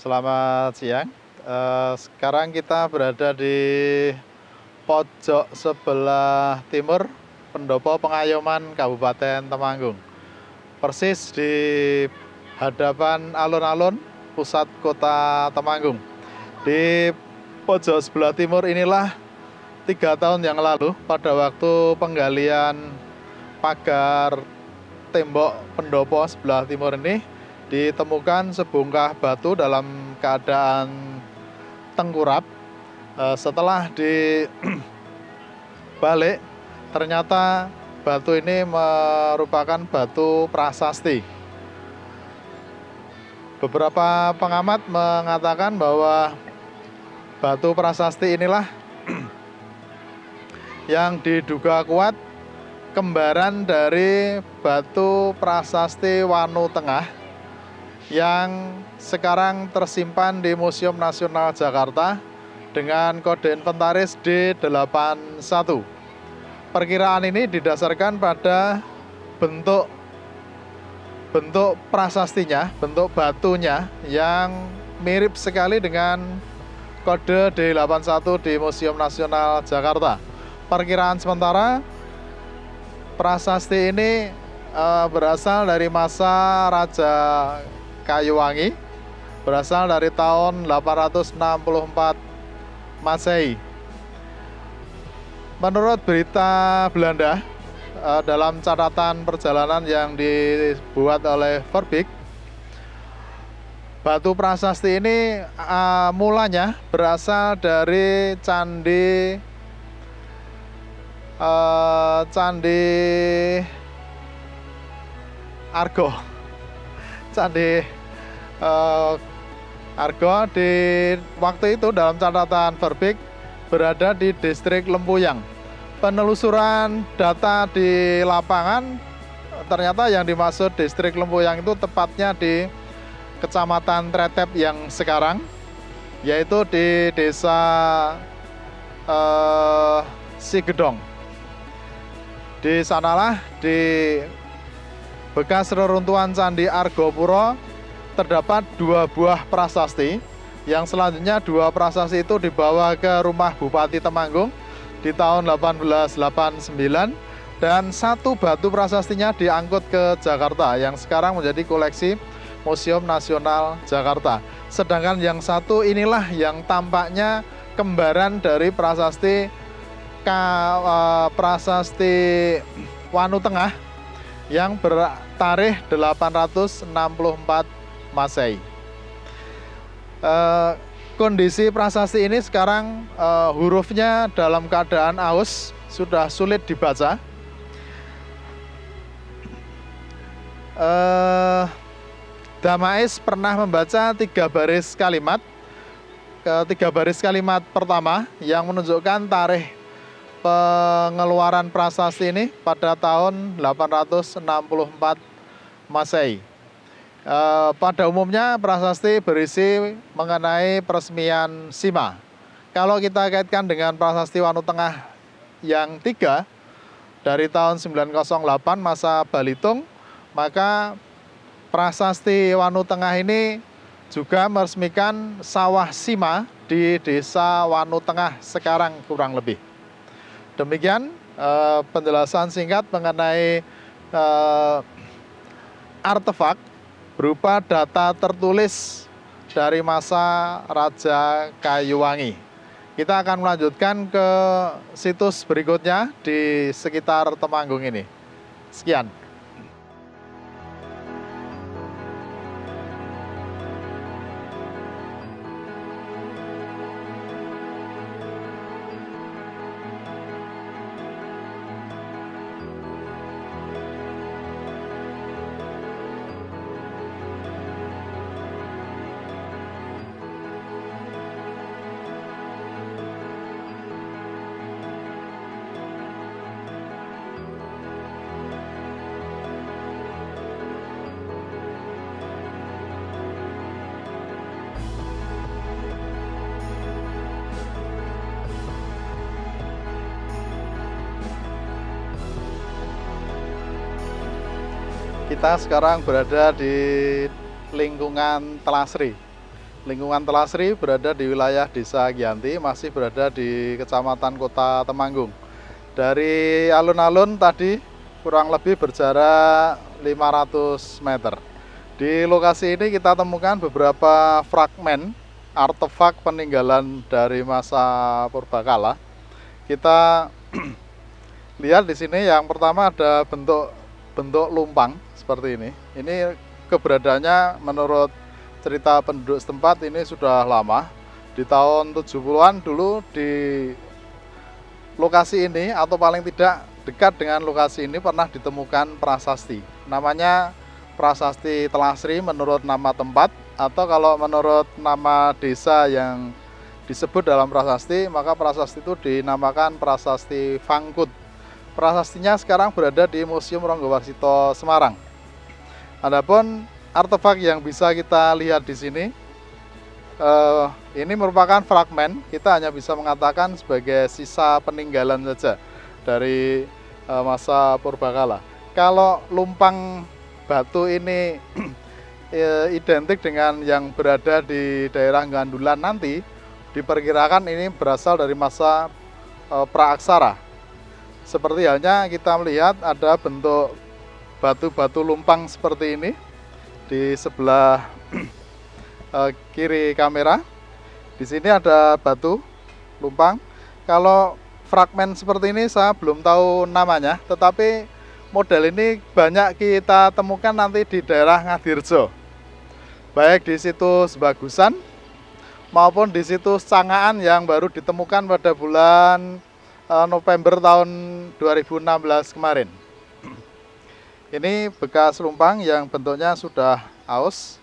Selamat siang. Sekarang kita berada di pojok sebelah timur Pendopo Pengayoman Kabupaten Temanggung. Persis di hadapan alun-alun pusat kota Temanggung. Di pojok sebelah timur inilah 3 tahun yang lalu pada waktu penggalian pagar tembok pendopo sebelah timur ini ditemukan sebongkah batu dalam keadaan tengkurap. Setelah dibalik, ternyata batu ini merupakan batu prasasti. Beberapa pengamat mengatakan bahwa batu prasasti inilah yang diduga kuat kembaran dari batu prasasti Wanu Tengah yang sekarang tersimpan di Museum Nasional Jakarta dengan kode inventaris D81. Perkiraan ini didasarkan pada bentuk prasastinya, bentuk batunya yang mirip sekali dengan kode D81 di Museum Nasional Jakarta. Perkiraan sementara prasasti ini berasal dari masa Raja Kayuwangi, berasal dari tahun 864 Masehi. Menurut berita Belanda, dalam catatan perjalanan yang dibuat oleh Verbeek, batu prasasti ini mulanya berasal dari Candi Argo. Candi Argo di waktu itu dalam catatan Verbeek berada di distrik Lempuyang. Penelusuran data di lapangan ternyata yang dimaksud distrik Lempuyang itu tepatnya di Kecamatan Tretep yang sekarang, yaitu di desa Sigedong. Di sanalah di bekas reruntuhan Candi Argopuro terdapat 2 buah prasasti, yang selanjutnya 2 prasasti itu dibawa ke rumah Bupati Temanggung di tahun 1889 dan 1 batu prasastinya diangkut ke Jakarta yang sekarang menjadi koleksi Museum Nasional Jakarta. Sedangkan yang 1 inilah yang tampaknya kembaran dari prasasti Wanu Tengah yang bertarikh 864 Masehi. Kondisi prasasti ini sekarang hurufnya dalam keadaan aus, sudah sulit dibaca. Damais pernah membaca 3 baris kalimat. 3 baris kalimat pertama yang menunjukkan tarikh pengeluaran prasasti ini pada tahun 864 Masehi. Pada umumnya prasasti berisi mengenai peresmian Sima. Kalau kita kaitkan dengan prasasti Wanu Tengah yang 3 dari tahun 908 masa Balitung, maka prasasti Wanu Tengah ini juga meresmikan sawah Sima di desa Wanu Tengah sekarang kurang lebih. Demikian penjelasan singkat mengenai artefak berupa data tertulis dari masa Raja Kayuwangi. Kita akan melanjutkan ke situs berikutnya di sekitar Temanggung ini. Sekian. Kita sekarang berada di lingkungan Telasri. lingkungan Telasri berada di wilayah Desa Giyanti, masih berada di Kecamatan Kota Temanggung. Dari alun-alun tadi kurang lebih berjarak 500 meter. Di lokasi ini kita temukan beberapa fragmen artefak peninggalan dari masa purbakala. Kita lihat di sini yang pertama ada bentuk lumpang seperti ini. Ini keberadaannya menurut cerita penduduk setempat ini sudah lama. Di tahun 70-an dulu di lokasi ini atau paling tidak dekat dengan lokasi ini pernah ditemukan prasasti. Namanya Prasasti Telasri menurut nama tempat, atau kalau menurut nama desa yang disebut dalam prasasti, maka prasasti itu dinamakan Prasasti Fangkut. Prasastinya sekarang berada di Museum Ronggowarsito Semarang. Adapun artefak yang bisa kita lihat di sini, ini merupakan fragmen. Kita hanya bisa mengatakan sebagai sisa peninggalan saja dari masa purbakala. Kalau lumpang batu ini identik dengan yang berada di daerah Gandulan nanti, diperkirakan ini berasal dari masa praaksara. Seperti halnya kita melihat ada bentuk batu-batu lumpang seperti ini di sebelah kiri kamera. Di sini ada batu lumpang. Kalau fragmen seperti ini saya belum tahu namanya, tetapi model ini banyak kita temukan nanti di daerah Ngadirjo. Baik di situs Bagusan maupun di situs Cangaan yang baru ditemukan pada bulan November tahun 2016 kemarin. Ini bekas lumpang yang bentuknya sudah aus.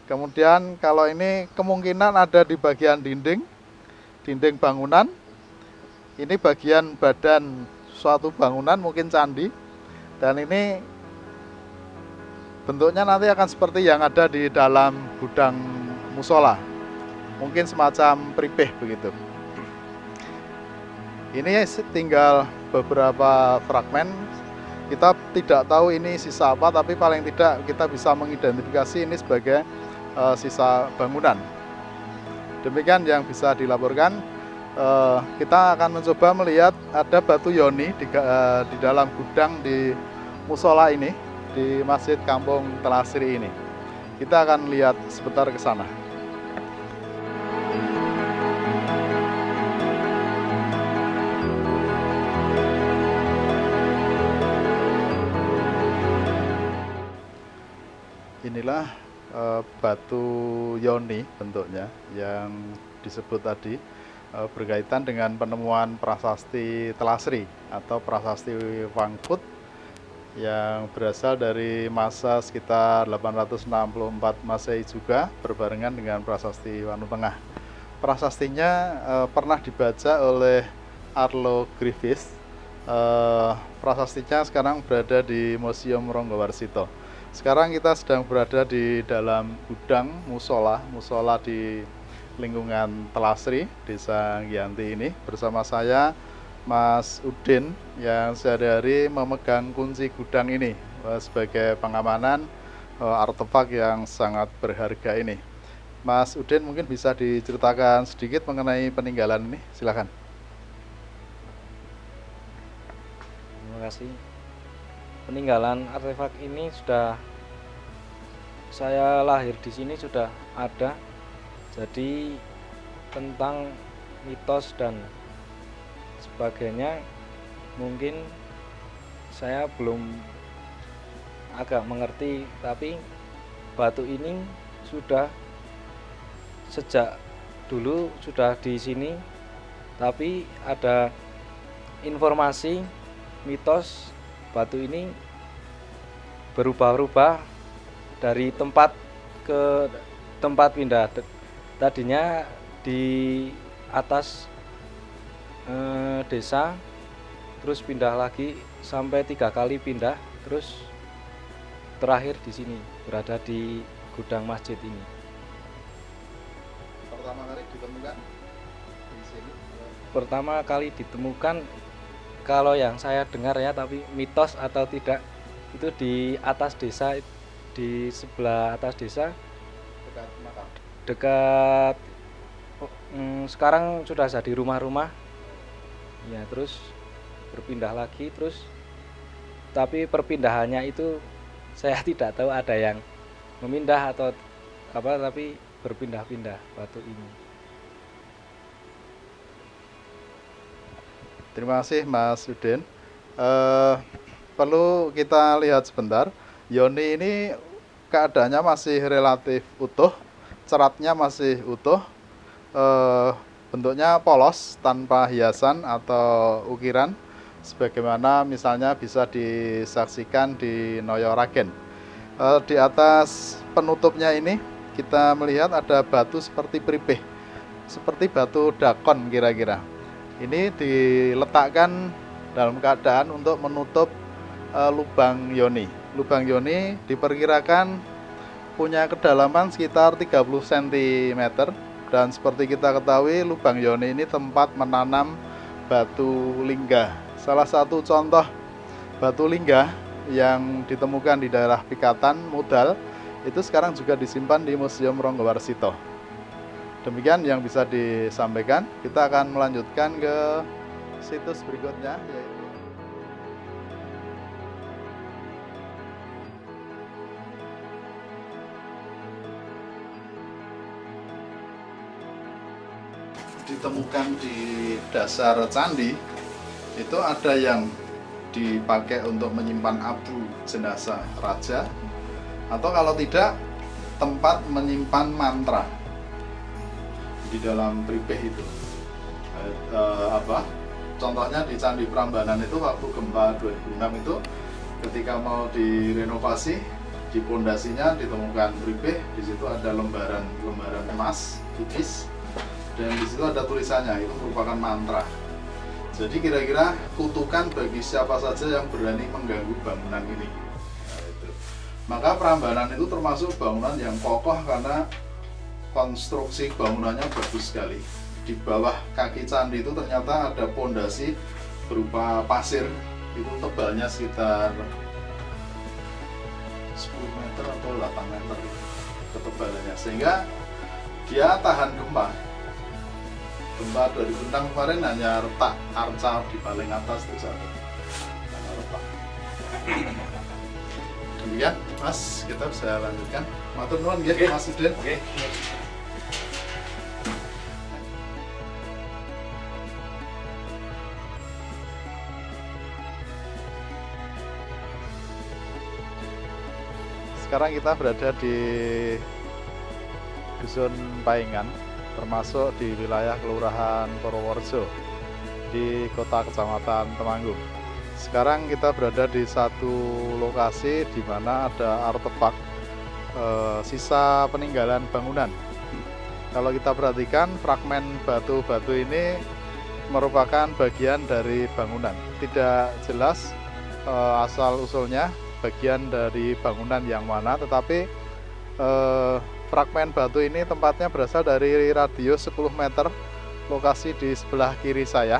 Kemudian kalau ini kemungkinan ada di bagian dinding bangunan. Ini bagian badan suatu bangunan, mungkin candi. Dan ini bentuknya nanti akan seperti yang ada di dalam gudang musola. Mungkin semacam pripeh begitu. Ini tinggal beberapa fragmen. Kita tidak tahu ini sisa apa, tapi paling tidak kita bisa mengidentifikasi ini sebagai sisa bangunan. Demikian yang bisa dilaporkan. Kita akan mencoba melihat ada batu yoni di dalam gudang di musola ini, di Masjid Kampung Telasri ini. Kita akan lihat sebentar ke sana. Inilah batu yoni bentuknya yang disebut tadi, berkaitan dengan penemuan prasasti Telasri atau prasasti Fangkut yang berasal dari masa sekitar 864 Masehi juga, berbarengan dengan prasasti Wanu Tengah. Prasastinya pernah dibaca oleh Arlo Griffiths. Prasastinya sekarang berada di Museum Ronggowarsito. Sekarang kita sedang berada di dalam gudang musola di lingkungan Telasri, Desa Giyanti ini. Bersama saya Mas Udin yang sehari-hari memegang kunci gudang ini sebagai pengamanan artefak yang sangat berharga ini. Mas Udin mungkin bisa diceritakan sedikit mengenai peninggalan ini, silakan. Terima kasih. Peninggalan artefak ini sudah, saya lahir di sini sudah ada. Jadi tentang mitos dan sebagainya mungkin saya belum agak mengerti, tapi batu ini sudah sejak dulu sudah di sini. Tapi ada informasi mitos batu ini berubah-ubah dari tempat ke tempat pindah. Tadinya di atas desa, terus pindah lagi sampai 3 kali pindah, terus terakhir di sini, berada di gudang masjid ini. Pertama kali ditemukan di sini? Pertama kali ditemukan, kalau yang saya dengar ya, tapi mitos atau tidak, itu di atas desa, di sebelah atas desa, Dekat makam. dekat sekarang sudah jadi rumah-rumah. Ya, terus berpindah lagi terus tapi perpindahannya itu saya tidak tahu ada yang memindah atau apa, tapi berpindah-pindah batu ini. Terima kasih Mas Udin. Perlu kita lihat sebentar, Yoni ini keadaannya masih relatif utuh, ceratnya masih utuh, bentuknya polos tanpa hiasan atau ukiran, sebagaimana misalnya bisa disaksikan di Noyo Ragen. Di atas penutupnya ini kita melihat ada batu seperti pripeh, seperti batu dakon kira-kira. Ini diletakkan dalam keadaan untuk menutup lubang Yoni. Lubang Yoni diperkirakan punya kedalaman sekitar 30 cm, dan seperti kita ketahui lubang Yoni ini tempat menanam batu lingga. Salah satu contoh batu lingga yang ditemukan di daerah Pikatan, Mudal, itu sekarang juga disimpan di Museum Ronggowarsito. Demikian yang bisa disampaikan. Kita akan melanjutkan ke situs berikutnya, yaitu ditemukan di dasar candi. Itu ada yang dipakai untuk menyimpan abu jenazah raja, atau kalau tidak tempat menyimpan mantra di dalam pripeh itu. Contohnya di Candi Prambanan itu waktu gempa 2006 itu, ketika mau direnovasi, di pondasinya ditemukan pripeh. Di situ ada lembaran emas tipis, dan di situ ada tulisannya, itu merupakan mantra. Jadi kira-kira kutukan bagi siapa saja yang berani mengganggu bangunan ini. Maka Prambanan itu termasuk bangunan yang kokoh karena konstruksi bangunannya bagus sekali. Di bawah kaki candi itu ternyata ada pondasi berupa pasir, itu tebalnya sekitar 10 meter atau 8 meter ketebalannya, sehingga dia tahan gempa. Gempa 2006 kemarin hanya retak arca di paling atas itu satu, hanya retak. Demikian Mas, kita bisa lanjutkan. Matur nuwun nggih Mas Udin. Sekarang kita berada di Dusun Paingan, termasuk di wilayah Kelurahan Purworejo di kota kecamatan Temanggung. Sekarang kita berada di satu lokasi di mana ada artefak sisa peninggalan bangunan. Kalau kita perhatikan, fragmen batu-batu ini merupakan bagian dari bangunan. Tidak jelas asal-usulnya bagian dari bangunan yang mana, tetapi fragmen batu ini tempatnya berasal dari radius 10 meter lokasi di sebelah kiri saya.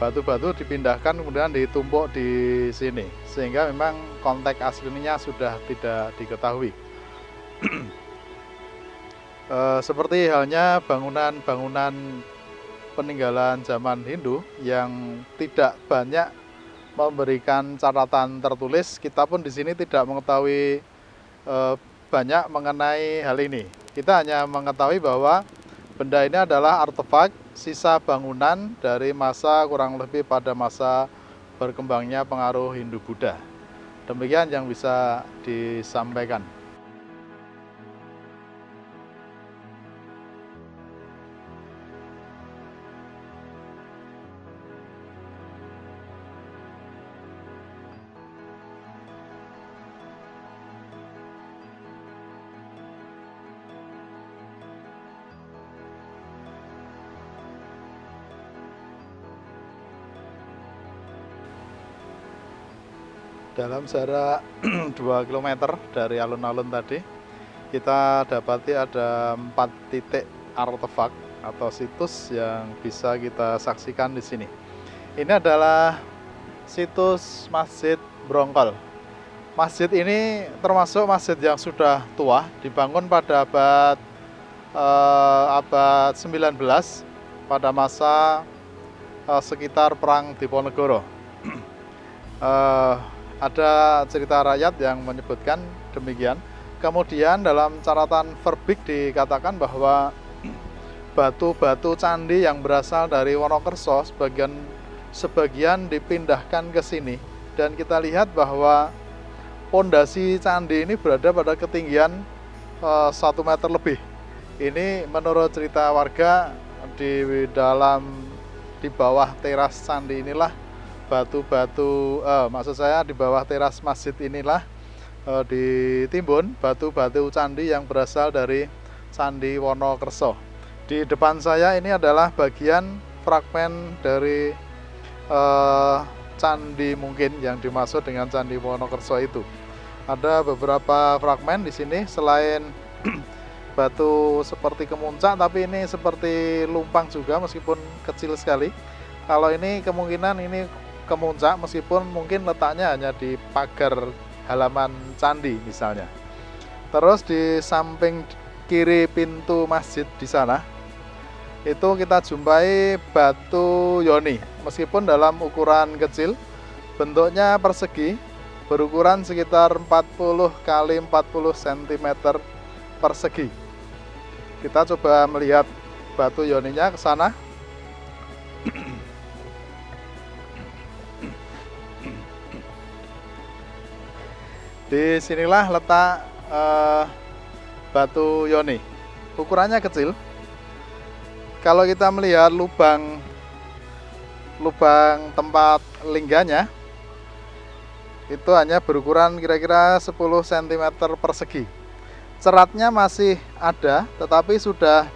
Batu-batu dipindahkan kemudian ditumpuk di sini, sehingga memang konteks aslinya sudah tidak diketahui. Seperti halnya bangunan-bangunan peninggalan zaman Hindu yang tidak banyak memberikan catatan tertulis, kita pun di sini tidak mengetahui banyak mengenai hal ini. Kita hanya mengetahui bahwa benda ini adalah artefak sisa bangunan dari masa kurang lebih pada masa berkembangnya pengaruh Hindu-Buddha. Demikian yang bisa disampaikan. Dalam jarak 2 km dari alun-alun tadi, kita dapati ada 4 titik artefak atau situs yang bisa kita saksikan di sini. Ini adalah situs Masjid Brongkol. Masjid ini termasuk masjid yang sudah tua, dibangun pada abad abad 19 pada masa sekitar Perang Diponegoro. Ada cerita rakyat yang menyebutkan demikian. Kemudian dalam catatan Verbik dikatakan bahwa batu-batu candi yang berasal dari Wonokerso sebagian dipindahkan ke sini, dan kita lihat bahwa pondasi candi ini berada pada ketinggian 1 meter lebih. Ini menurut cerita warga, di bawah teras candi inilah batu-batu, maksud saya di bawah teras masjid inilah ditimbun batu-batu candi yang berasal dari Candi Wonokerso. Di depan saya ini adalah bagian fragmen dari candi mungkin yang dimaksud dengan Candi Wonokerso itu. Ada beberapa fragmen di sini, selain batu seperti kemuncak, tapi ini seperti lumpang juga meskipun kecil sekali. Kalau ini kemungkinan ini kemuncak, meskipun mungkin letaknya hanya di pagar halaman candi misalnya. Terus di samping kiri pintu masjid di sana itu kita jumpai batu yoni, meskipun dalam ukuran kecil, bentuknya persegi, berukuran sekitar 40 kali 40 cm persegi. Kita coba melihat batu yoninya ke sana. Di sinilah letak batu yoni. Ukurannya kecil. Kalau kita melihat lubang tempat lingganya itu hanya berukuran kira-kira 10 cm persegi. Ceratnya masih ada, tetapi sudah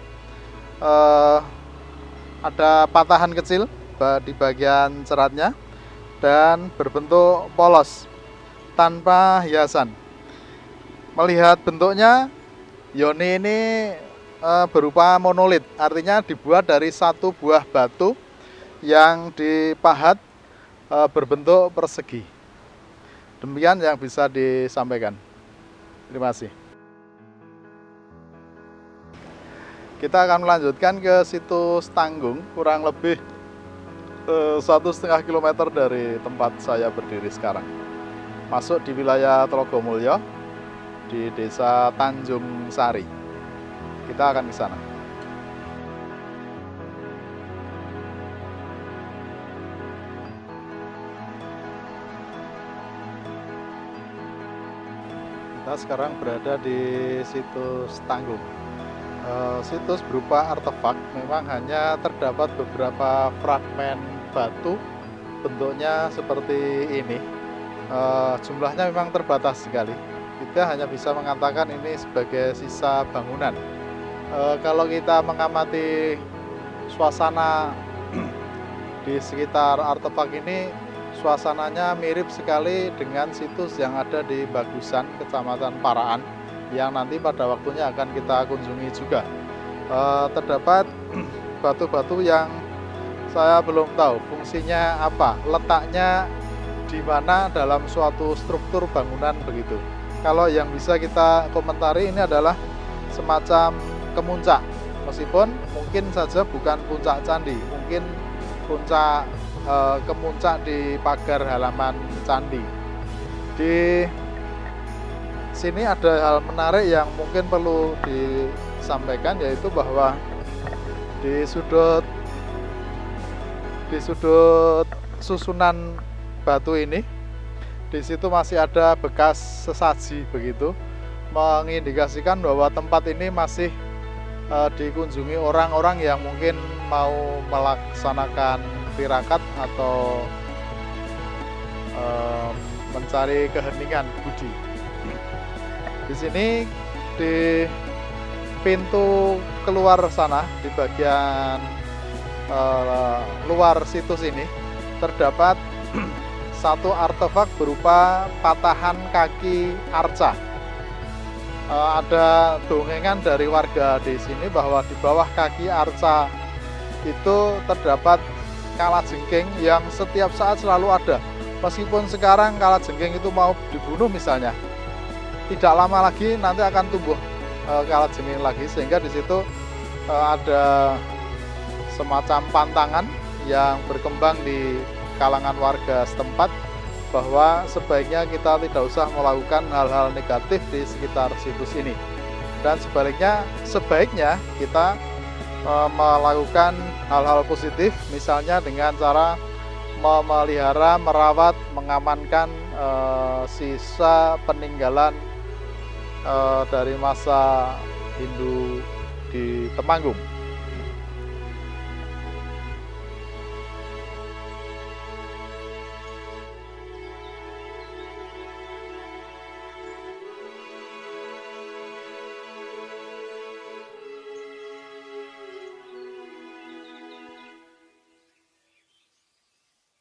ada patahan kecil di bagian ceratnya dan berbentuk polos tanpa hiasan. Melihat bentuknya, yoni ini berupa monolit, artinya dibuat dari satu buah batu yang dipahat berbentuk persegi. Demikian yang bisa disampaikan. Terima kasih. Kita akan melanjutkan ke situs Tanggung, kurang lebih 1,5 km dari tempat saya berdiri sekarang. Masuk di wilayah Trogomulyo, di desa Tanjung Sari. Kita akan ke sana. Kita sekarang berada di situs Tanggung. Situs berupa artefak, memang hanya terdapat beberapa fragmen batu, bentuknya seperti ini. Jumlahnya memang terbatas sekali. Kita hanya bisa mengatakan ini sebagai sisa bangunan. Kalau kita mengamati suasana di sekitar artefak ini, suasananya mirip sekali dengan situs yang ada di Bagusan, Kecamatan Paraan, yang nanti pada waktunya akan kita kunjungi juga. Terdapat batu-batu yang saya belum tahu fungsinya apa, letaknya di mana dalam suatu struktur bangunan begitu. Kalau yang bisa kita komentari ini adalah semacam kemuncak, meskipun mungkin saja bukan puncak candi, mungkin puncak kemuncak di pagar halaman candi. Di sini ada hal menarik yang mungkin perlu disampaikan, yaitu bahwa di sudut susunan batu ini, di situ masih ada bekas sesaji begitu, mengindikasikan bahwa tempat ini masih dikunjungi orang-orang yang mungkin mau melaksanakan tirakat atau mencari keheningan budi. Di sini di pintu keluar sana, di bagian luar situs ini terdapat satu artefak berupa patahan kaki arca. Ada dongengan dari warga di sini bahwa di bawah kaki arca itu terdapat kalajengking yang setiap saat selalu ada. Meskipun sekarang kalajengking itu mau dibunuh misalnya, tidak lama lagi nanti akan tumbuh Kalajengking lagi, sehingga di situ ada semacam pantangan yang berkembang di kalangan warga setempat bahwa sebaiknya kita tidak usah melakukan hal-hal negatif di sekitar situs ini, dan sebaiknya kita melakukan hal-hal positif, misalnya dengan cara memelihara, merawat, mengamankan sisa peninggalan dari masa Hindu di Temanggung.